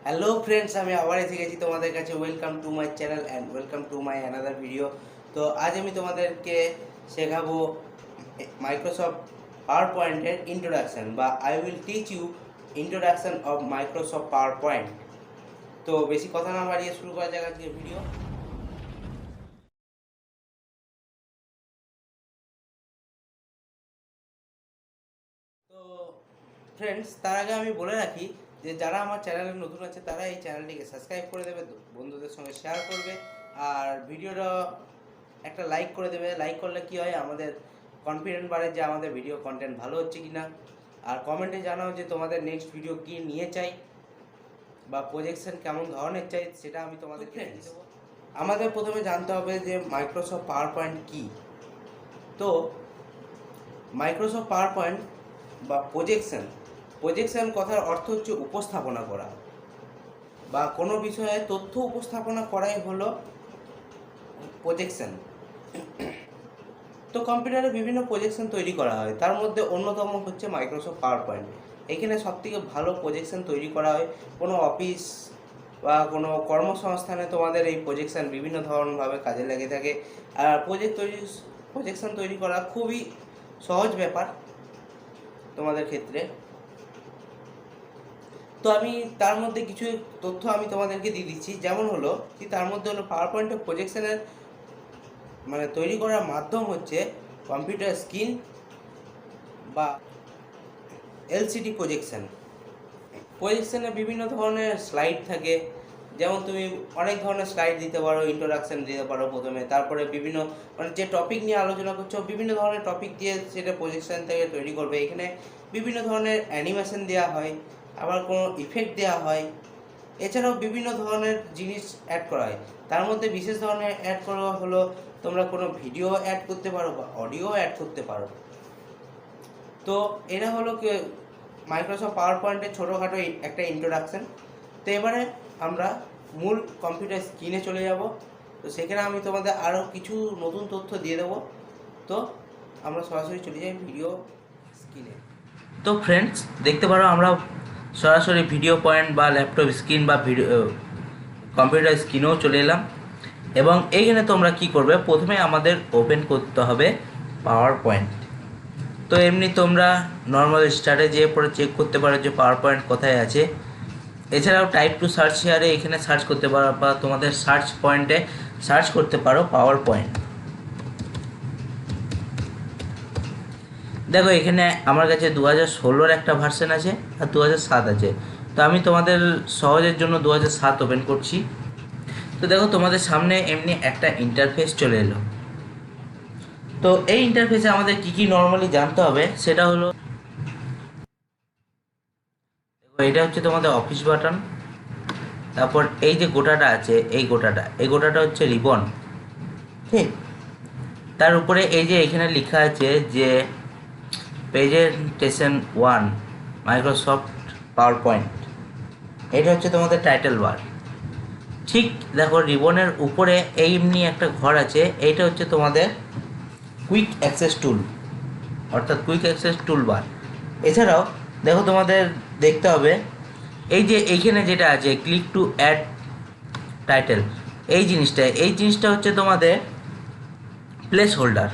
Hello friends, আমি আবার এসে গেছি তোমাদের কাছে। Welcome to my channel and welcome to my another video. তো আজ আমি তোমাদেরকে শেখাবো মাইক্রোসফট পাওয়ার পয়েন্টের ইন্ট্রোডাকশান, বা I will teach you introduction of Microsoft PowerPoint. তো বেশি কথা না বাড়িয়ে শুরু করা যাক আজকের ভিডিও। তো ফ্রেন্ডস, তার আগে আমি বলে রাখি যে যারা আমার চ্যানেলে নতুন আছে তারা এই চ্যানেলটিকে সাবস্ক্রাইব করে দেবে, বন্ধুদের সঙ্গে শেয়ার করবে, আর ভিডিওটা একটা লাইক করে দেবে। লাইক করলে কি হয়, আমাদের কনফিডেন্ট বাড়ে যে আমাদের ভিডিও কন্টেন্ট ভালো হচ্ছে কি না। আর কমেন্টে জানাও যে তোমাদের নেক্সট ভিডিও কী নিয়ে চাই বা প্রজেকশন কেমন ধরনের চাই, সেটা আমি তোমাদেরকে দেখিয়ে দেবো। আমাদের প্রথমে জানতে হবে যে মাইক্রোসফট পাওয়ার পয়েন্ট কী। তো মাইক্রোসফট পাওয়ার পয়েন্ট বা প্রজেকশন কথার অর্থ হচ্ছে উপস্থাপনা করা, বা কোনো বিষয়ে তথ্য উপস্থাপনা করাই হলো প্রজেকশন। তো কম্পিউটারে বিভিন্ন প্রজেকশন তৈরি করা হয়, তার মধ্যে অন্যতম হচ্ছে মাইক্রোসফট পাওয়ার পয়েন্ট। এখানে সবথেকে ভালো প্রজেকশন তৈরি করা হয়। কোনো অফিস বা কোনো কর্মসংস্থানে তোমাদের এই প্রজেকশন বিভিন্ন ধরনভাবে কাজে লেগে থাকে। আর প্রজেকশন তৈরি করা খুবই সহজ ব্যাপার তোমাদের ক্ষেত্রে। তো আমি তার মধ্যে কিছু তথ্য আমি তোমাদেরকে দিয়ে দিচ্ছি, যেমন হলো কি, তার মধ্যে হলো পাওয়ার পয়েন্টের প্রজেকশনের তৈরি করার মাধ্যম হচ্ছে কম্পিউটার স্ক্রিন বা এলসিডি প্রজেকশনে বিভিন্ন ধরনের স্লাইড থাকে। যেমন তুমি অনেক ধরনের স্লাইড দিতে পারো, ইন্ট্রোডাকশান দিতে পারো প্রথমে, তারপরে বিভিন্ন যে টপিক নিয়ে আলোচনা করছো বিভিন্ন ধরনের টপিক দিয়ে সেটা প্রজেকশন থেকে তৈরি করবে। এখানে বিভিন্ন ধরনের অ্যানিমেশন দেওয়া হয়, আবার কোনো ইফেক্ট দেওয়া হয়, এছাড়াও বিভিন্ন ধরনের জিনিস অ্যাড করা হয়। তার মধ্যে বিশেষ ধরনের অ্যাড করা হলো, তোমরা কোনো ভিডিও অ্যাড করতে পারো বা অডিও অ্যাড করতে পারো। তো এটা হলো মাইক্রোসফট পাওয়ার পয়েন্টের ছোটোখাটো একটা ইন্ট্রোডাকশান। তো এবারে আমরা মূল কম্পিউটার স্ক্রিনে চলে যাব। তো সেখানে আমি তোমাদের আরও কিছু নতুন তথ্য দিয়ে দেবো। তো আমরা সরাসরি চলে যাই ভিডিও স্ক্রিনে। তো ফ্রেন্ডস, দেখতে পারো আমরা সরাসরি ভিডিও পয়েন্ট বা ল্যাপটপ স্ক্রিন বা ভিডিও কম্পিউটার স্ক্রিনেও চলে এলাম। এবং এইখানে তোমরা কি করবে, প্রথমে আমাদের ওপেন করতে হবে পাওয়ার পয়েন্ট। তো এমনি তোমরা নর্মাল স্টার্টে যেয়ে পরে চেক করতে পারো যে পাওয়ার পয়েন্ট কোথায় আছে। এছাড়াও টাইপ টু সার্চ হেয়ারে এখানে সার্চ করতে পারো, বা তোমাদের সার্চ পয়েন্টে সার্চ করতে পারো পাওয়ার পয়েন্ট। দেখো এখানে আমার কাছে 2016 একটা ভার্সন আছে আর 2007 আছে। তো আমি তোমাদের সহজের জন্য 2007 ওপেন করছি। তো দেখো তোমাদের সামনে এমনি একটা ইন্টারফেস চলে এলো। তো এই ইন্টারফেসে আমাদের কি কি নর্মালি জানতে হবে সেটা হলো, এটা হচ্ছে তোমাদের অফিস বাটন। তারপর এই যে গোটাটা আছে, এই গোটাটা হচ্ছে রিবন, ঠিক। তার উপরে এই যে এখানে লেখা আছে যে প্রেজেন্টেশন 1 মাইক্রোসফট পাওয়ার পয়েন্ট, এটা হচ্ছে তোমাদের টাইটেল বার। ঠিক দেখো রিবনের উপরে এমনি একটা ঘর আছে, এইটা হচ্ছে তোমাদের কুইক অ্যাক্সেস টুল, অর্থাৎ কুইক অ্যাক্সেস টুল বার। এছাড়াও দেখো তোমাদের দেখতে হবে এই যে এইখানে যেটা আছে ক্লিক টু অ্যাড টাইটেল, এই জিনিসটা হচ্ছে তোমাদের প্লেস হোল্ডার।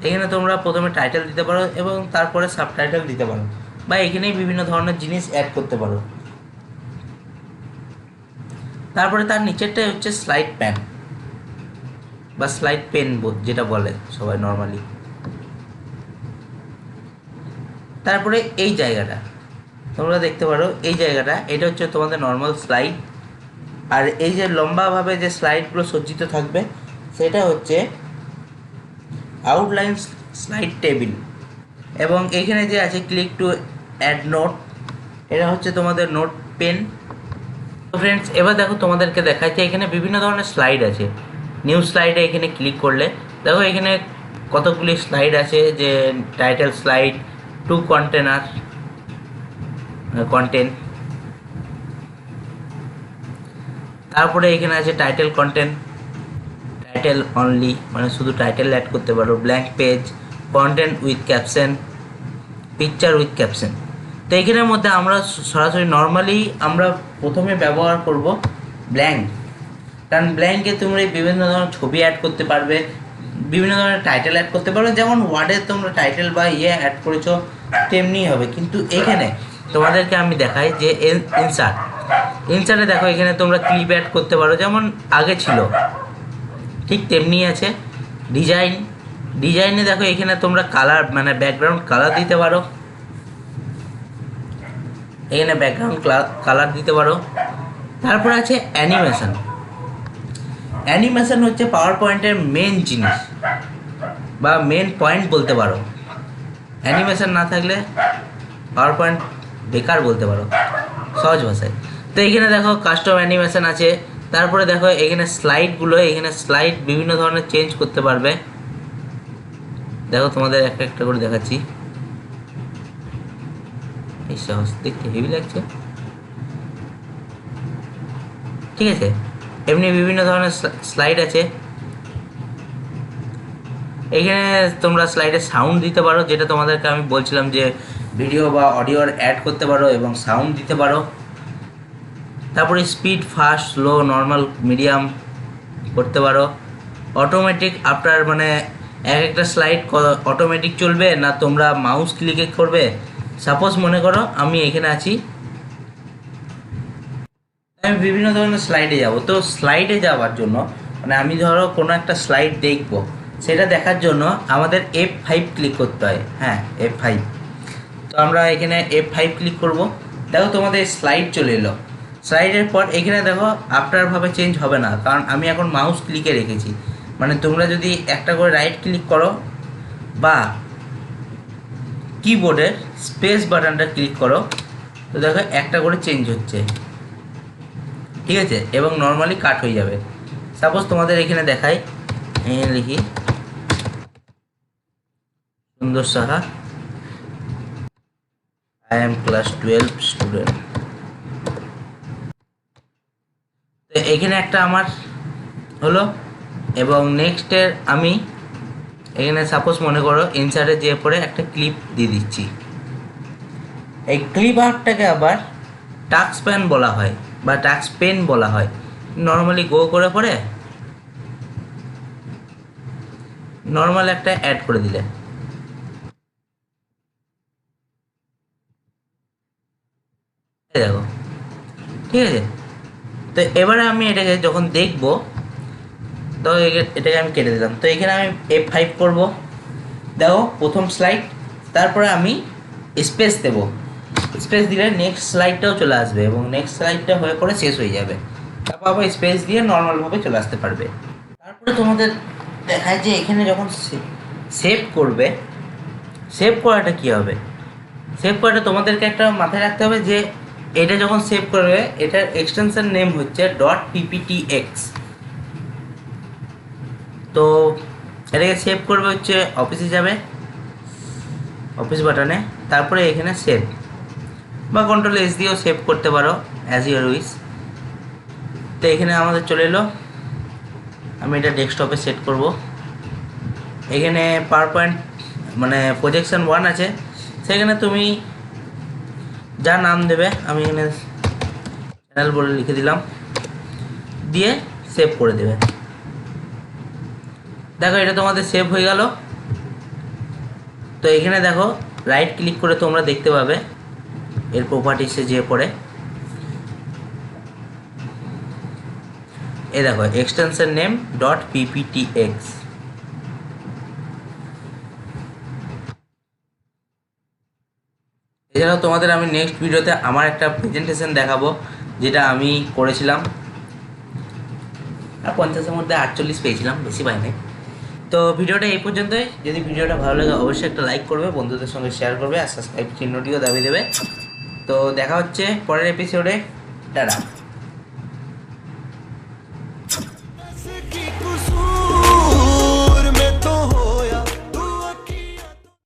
এখানে তোমরা প্রথমে টাইটেল দিতে পারো এবং তারপরে সাবটাইটেল দিতে পারো, বা এখানেই বিভিন্ন ধরনের জিনিস অ্যাড করতে পারো। তারপরে তার নিচেরটাই হচ্ছে স্লাইড প্যান বা স্লাইড পেন যেটা বলে সবাই নর্মালি। তারপরে এই জায়গাটা তোমরা দেখতে পারো, এই জায়গাটা এটা হচ্ছে তোমাদের নর্মাল স্লাইড। আর এই যে লম্বাভাবে যে স্লাইডগুলো সজ্জিত থাকবে সেটা হচ্ছে আউটলাইন স্লাইড টেবিল। এবং এইখানে যে আছে ক্লিক টু অ্যাড নোট, এটা হচ্ছে তোমাদের নোট পেন। তো ফ্রেন্ডস, এবার দেখো তোমাদেরকে দেখাচ্ছে এখানে বিভিন্ন ধরনের স্লাইড আছে। নিউ স্লাইডে এখানে ক্লিক করলে দেখো এখানে কতগুলি স্লাইড আছে, যে টাইটেল স্লাইড, টু কন্টেন্ট, তারপরে এখানে আছে টাইটেল কন্টেন্ট, টাইটেল অনলি মানে শুধু টাইটেল অ্যাড করতে পারো, blank page, content with caption, picture with caption. তো এখানের মধ্যে আমরা সরাসরি নর্মালি আমরা প্রথমে ব্যবহার করব ব্ল্যাঙ্ক, কারণ ব্ল্যাঙ্কে তোমরা বিভিন্ন ধরনের ছবি অ্যাড করতে পারবে, বিভিন্ন ধরনের টাইটেল অ্যাড করতে পারবে, যেমন ওয়ার্ডে তোমরা টাইটেল বা অ্যাড করেছো তেমনিই হবে। কিন্তু এখানে তোমাদেরকে আমি দেখাই যে ইনসার্টে দেখো এখানে তোমরা ক্লিপ অ্যাড করতে পারো, যেমন আগে ছিল ঠিক তেমনি আছে। ডিজাইনে দেখো এখানে তোমরা কালার মানে ব্যাকগ্রাউন্ড কালার দিতে পারো, এখানে ব্যাকগ্রাউন্ড কালার দিতে পারো। তারপর আছে অ্যানিমেশন হচ্ছে পাওয়ার পয়েন্টের মেন জিনিস বা মেন পয়েন্ট বলতে পারো। অ্যানিমেশন না থাকলে পাওয়ার পয়েন্ট বেকার বলতে পারো সহজ ভাষায়। তো এখানে দেখো কাস্টম অ্যানিমেশন আছে। তারপরে দেখো এখানে এখানে স্লাইড বিভিন্ন ধরনের চেঞ্জ করতে পারবে। দেখো তোমাদের একটা একটা করে দেখাচ্ছি। এই সহজ, দেখতে হেভি লাগছে, ঠিক আছে। এমনি বিভিন্ন ধরনের স্লাইড আছে। এখানে তোমরা স্লাইডে সাউন্ড দিতে পারো, যেটা তোমাদেরকে আমি বলছিলাম যে ভিডিও বা অডিওর অ্যাড করতে পারো এবং সাউন্ড দিতে পারো। তারপরে speed, fast, slow, normal, medium করতে পারো। অটোমেটিক আপনার মানে একটা স্লাইড অটোমেটিক চলবে না তোমরা মাউস ক্লিকে করবে। সাপোজ মনে করো আমি এখানে আছি, আমি বিভিন্ন ধরনের স্লাইডে যাব। তো স্লাইডে যাওয়ার জন্য মানে আমি ধরো কোনো একটা স্লাইড দেখবো, সেটা দেখার জন্য আমাদের F5 ক্লিক করতে হয়। হ্যাঁ, F5। তো আমরা এখানে F5 ক্লিক করব। দেখো তোমাদের স্লাইড চলে এলো। স্লাইডের পর এখানে দেখো আপনারভাবে চেঞ্জ হবে না, কারণ আমি এখন মাউস ক্লিকে রেখেছি। মানে তোমরা যদি একটা করে রাইট ক্লিক করো বা কিবোর্ডের স্পেস বাটনটা ক্লিক করো, তো দেখো একটা করে চেঞ্জ হচ্ছে, ঠিক আছে, এবং নর্মালি কাট হয়ে যাবে। সাপোজ তোমাদের এখানে দেখাই, লিখি সুন্দর Saha, I am class 12 student. তো এখানে একটা আমার হলো, এবং নেক্সটের আমি এখানে সাপোজ মনে করো ইনসার্টে যেয়ে পরে একটা ক্লিপ দিয়ে দিচ্ছি। এই ক্লিপ আর্টটাকে আবার টাস্ক প্যান বলা হয় বা টাস্ক পেন বলা হয়। নর্মালি গো করে পরে নর্মাল একটা অ্যাড করে দিলে, দেখো, ঠিক আছে। তো এবারে আমি এটাকে যখন দেখবো, তো এটাকে আমি কেটে দিলাম। তো এখানে আমি F5 করব, দেখো প্রথম স্লাইড। তারপরে আমি স্পেস দেব, স্পেস দিলে নেক্সট স্লাইডটাও চলে আসবে এবং নেক্সট স্লাইডটা হয়ে পরে শেষ হয়ে যাবে। তারপর আবার স্পেস দিয়ে নর্মালভাবে চলে আসতে পারবে। তারপরে তোমাদের দেখায় যে এখানে যখন সেভ করবে, সেভ করাটা কী হবে, সেভ করাটা তোমাদেরকে একটা মাথায় রাখতে হবে যে এটা যখন সেভ করবে এটার এক্সটেনশন নেম হচ্ছে .pptx। তো এটাকে সেভ করবে হচ্ছে অফিসে যাবে, অফিস বাটনে, তারপরে এখানে সেভ বা Ctrl+S দিয়েও সেভ করতে পারো, অ্যাজ ইউর উইশ। তো এখানে আমাদের চলে এলো, আমি এটা ডেস্কটপে সেট করব। এখানে PowerPoint মানে প্রজেকশন 1 আছে, সেখানে তুমি যা নাম দেবে, আমি এখানে চ্যানেল বলে লিখে দিলাম, দিয়ে সেভ করে দেবে। দেখো এটা তোমাদের সেভ হয়ে গেল। তো এখানে দেখো রাইট ক্লিক করে তোমরা দেখতে পাবে এর প্রপার্টিসে যেয়ে পড়ে, এই দেখো এক্সটেনশন নেম .pptx। এছাড়াও তোমাদের আমি নেক্সট ভিডিওতে আমার একটা প্রেজেন্টেশন দেখাবো, যেটা আমি করেছিলাম, আর 50-এর মধ্যে 48 পেয়েছিলাম, বেশি পাইনি। তো ভিডিওটা এই পর্যন্তই। যদি ভিডিওটা ভালো লাগে অবশ্যই একটা লাইক করবে, বন্ধুদের সঙ্গে শেয়ার করবে, আর সাবস্ক্রাইব চিহ্নটিও দাবি দেবে। তো দেখা হচ্ছে পরের এপিসোডে। টাটা।